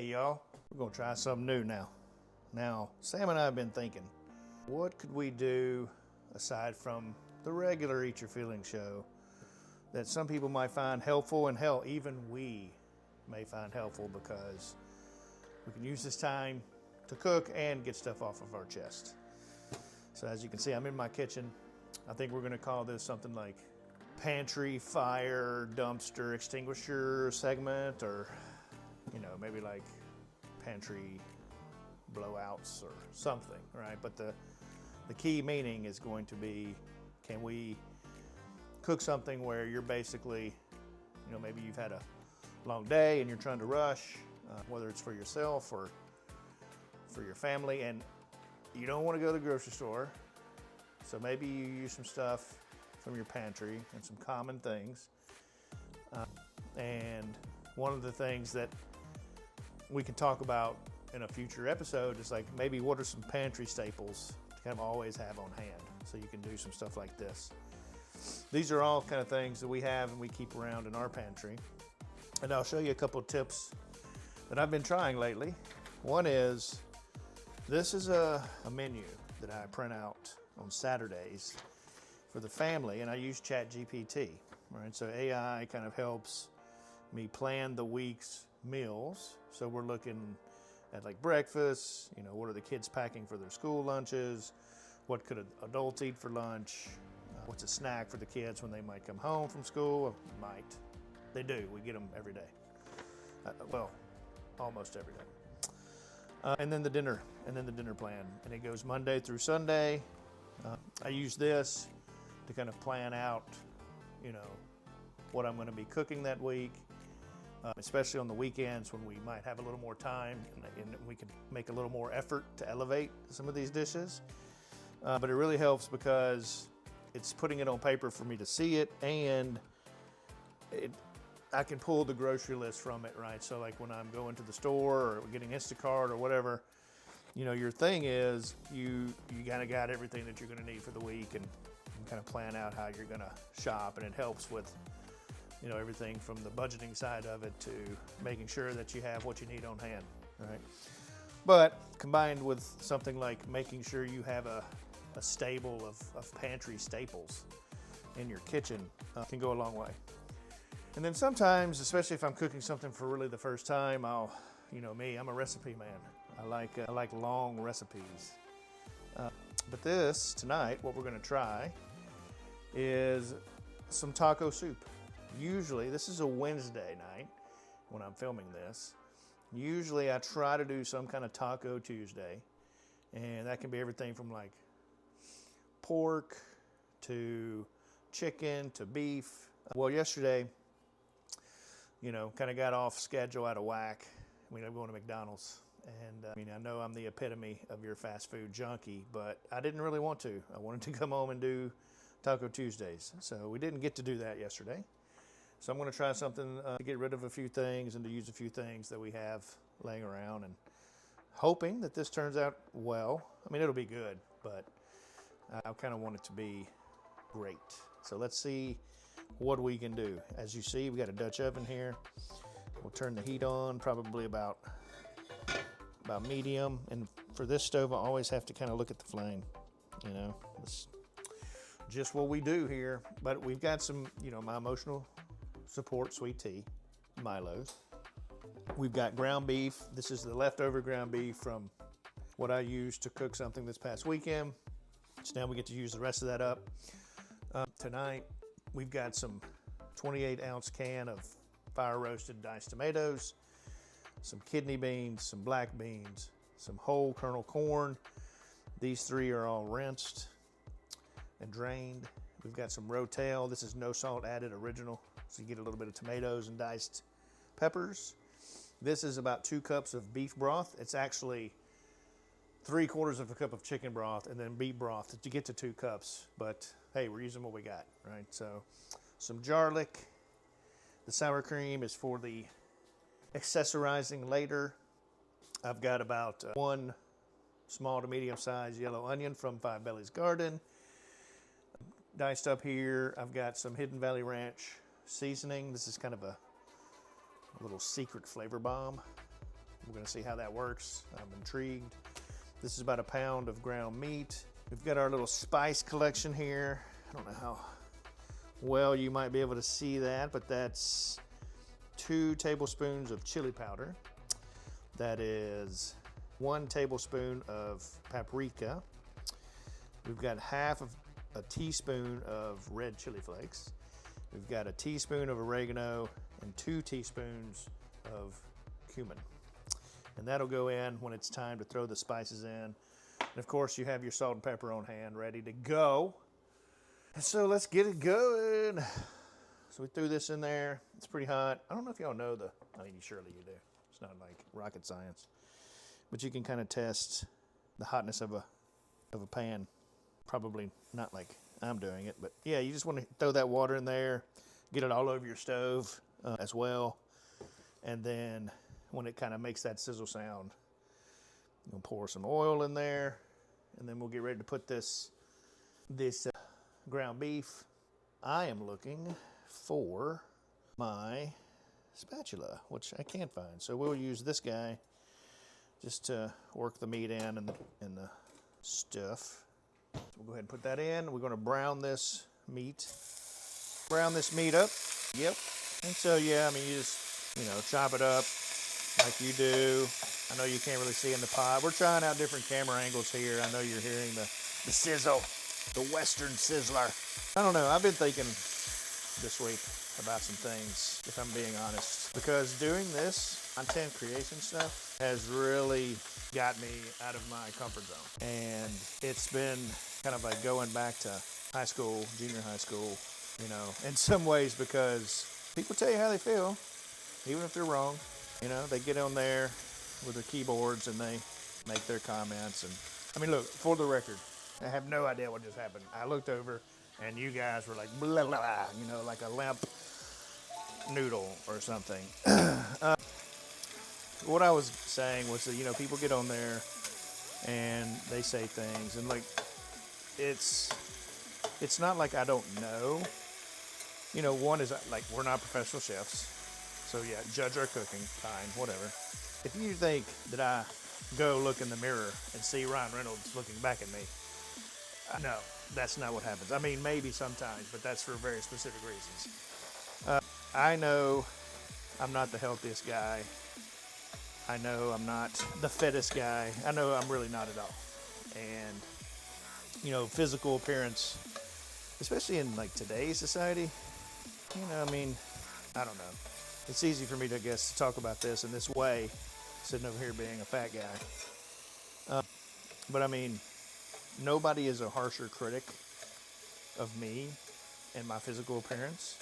Hey y'all, we're gonna try something new now. Now, Sam and I have been thinking, what could we do aside from the regular Eat Your Feelings show that some people might find helpful, and hell, even we may find helpful, because we can use this time to cook and get stuff off of our chest. So as you can see, I'm in my kitchen. I think we're gonna call this something like Pantry Fire Dumpster Extinguisher segment, or maybe like Pantry Blowouts or something, right? But the key meaning is going to be, can we cook something where you're basically, maybe you've had a long day and you're trying to rush, whether it's for yourself or for your family, and you don't want to go to the grocery store, so maybe you use some stuff from your pantry and some common things. And one of the things that we can talk about in a future episode is like, maybe what are some pantry staples to kind of always have on hand, so you can do some stuff like this. These are all kind of things that we have and we keep around in our pantry. And I'll show you a couple of tips that I've been trying lately. One is, this is a menu that I print out on Saturdays for the family, and I use ChatGPT, right? So AI kind of helps me plan the week's meals. So we're looking at like breakfast, what are the kids packing for their school lunches? What could adults eat for lunch? What's a snack for the kids when they might come home from school? They do, we get them every day. Well, almost every day. And then the dinner plan, and it goes Monday through Sunday. I use this to kind of plan out, what I'm going to be cooking that week, especially on the weekends when we might have a little more time and we can make a little more effort to elevate some of these dishes. But it really helps because it's putting it on paper for me to see it, and I can pull the grocery list from it, right? So like when I'm going to the store or getting Instacart or whatever, your thing is you kind of got everything that you're going to need for the week, and kind of plan out how you're going to shop, and it helps with everything from the budgeting side of it to making sure that you have what you need on hand, right? But combined with something like making sure you have a stable of pantry staples in your kitchen can go a long way. And then sometimes, especially if I'm cooking something for really the first time, I'm a recipe man. I like long recipes. But tonight, what we're gonna try is some taco soup. Usually, this is a Wednesday night when I'm filming this. Usually I try to do some kind of Taco Tuesday, and that can be everything from like pork to chicken to beef. Well, yesterday, kind of got off schedule, out of whack. I'm going to McDonald's, and I know I'm the epitome of your fast food junkie, but I didn't really want to. I wanted to come home and do Taco Tuesdays, so we didn't get to do that yesterday. So I'm going to try something to get rid of a few things and to use a few things that we have laying around, and hoping that this turns out well. It'll be good, but I kind of want it to be great. So let's see what we can do. As you see, we got a Dutch oven here. We'll turn the heat on, probably about medium. And for this stove, I always have to kind of look at the flame. It's just what we do here. But we've got some, my emotional support sweet tea, Milo's. We've got ground beef. This is the leftover ground beef from what I used to cook something this past weekend. So now we get to use the rest of that up. Tonight, we've got some 28-ounce can of fire-roasted diced tomatoes, some kidney beans, some black beans, some whole kernel corn. These three are all rinsed and drained. We've got some rotel. This is no salt added, original, so you get a little bit of tomatoes and diced peppers. This is about 2 cups of beef broth. It's actually 3/4 of a cup of chicken broth and then beef broth to get to 2 cups. But hey, we're using what we got, right? So some garlic. The sour cream is for the accessorizing later. I've got about 1 small to medium sized yellow onion from Five Belly's Garden. Diced up here, I've got some Hidden Valley Ranch seasoning. This is kind of a little secret flavor bomb. We're going to see how that works. I'm intrigued. This is about a pound of ground meat. We've got our little spice collection here. I don't know how well you might be able to see that, but that's 2 tablespoons of chili powder. That is 1 tablespoon of paprika. We've got half of a teaspoon of red chili flakes. We've got a teaspoon of oregano and 2 teaspoons of cumin. And that'll go in when it's time to throw the spices in. And of course, you have your salt and pepper on hand, ready to go. And so let's get it going. So we threw this in there. It's pretty hot. I don't know if y'all know I mean, surely you do. It's not like rocket science. But you can kind of test the hotness of a pan. Probably not like I'm doing it, but yeah, you just want to throw that water in there, get it all over your stove as well. And then when it kind of makes that sizzle sound, you'll pour some oil in there, and then we'll get ready to put this ground beef. I am looking for my spatula, which I can't find. So we'll use this guy just to work the meat in and the stuff. So we'll go ahead and put that in. We're going to brown this meat. Brown this meat up. Yep. And so, yeah, I mean, you just, chop it up like you do. I know you can't really see in the pot. We're trying out different camera angles here. I know you're hearing the sizzle, the Western sizzler. I don't know. I've been thinking this week about some things, if I'm being honest, because doing this content creation stuff has really got me out of my comfort zone. And it's been kind of like going back to high school, junior high school, in some ways, because people tell you how they feel, even if they're wrong. They get on there with their keyboards and they make their comments. And I mean, look, for the record, I have no idea what just happened. I looked over and you guys were like, blah, blah, blah, like a limp noodle or something. What I was saying was that, people get on there and they say things, and like, it's not like I don't know. One is like, we're not professional chefs. So yeah, judge our cooking, fine, whatever. If you think that I go look in the mirror and see Ryan Reynolds looking back at me, no, that's not what happens. I mean, maybe sometimes, but that's for very specific reasons. I know I'm not the healthiest guy. I know I'm not the fittest guy. I know I'm really not at all. And, physical appearance, especially in like today's society, I mean, I don't know. It's easy for me to, talk about this in this way, sitting over here being a fat guy. But I mean, nobody is a harsher critic of me and my physical appearance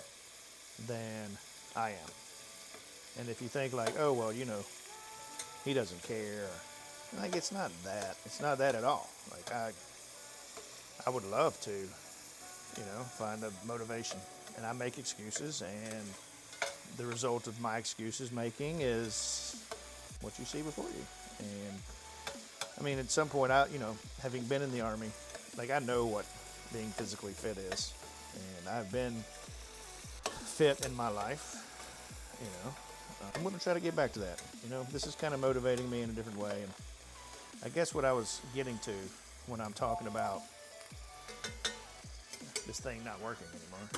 than I am. And if you think like, oh, well, he doesn't care. Like, it's not that. It's not that at all. Like, I would love to, find a motivation. And I make excuses, and the result of my excuses making is what you see before you. And I mean, at some point, having been in the Army, like, I know what being physically fit is. And I've been fit in my life, I'm going to try to get back to that. This is kind of motivating me in a different way. And I guess what I was getting to when I'm talking about this thing not working anymore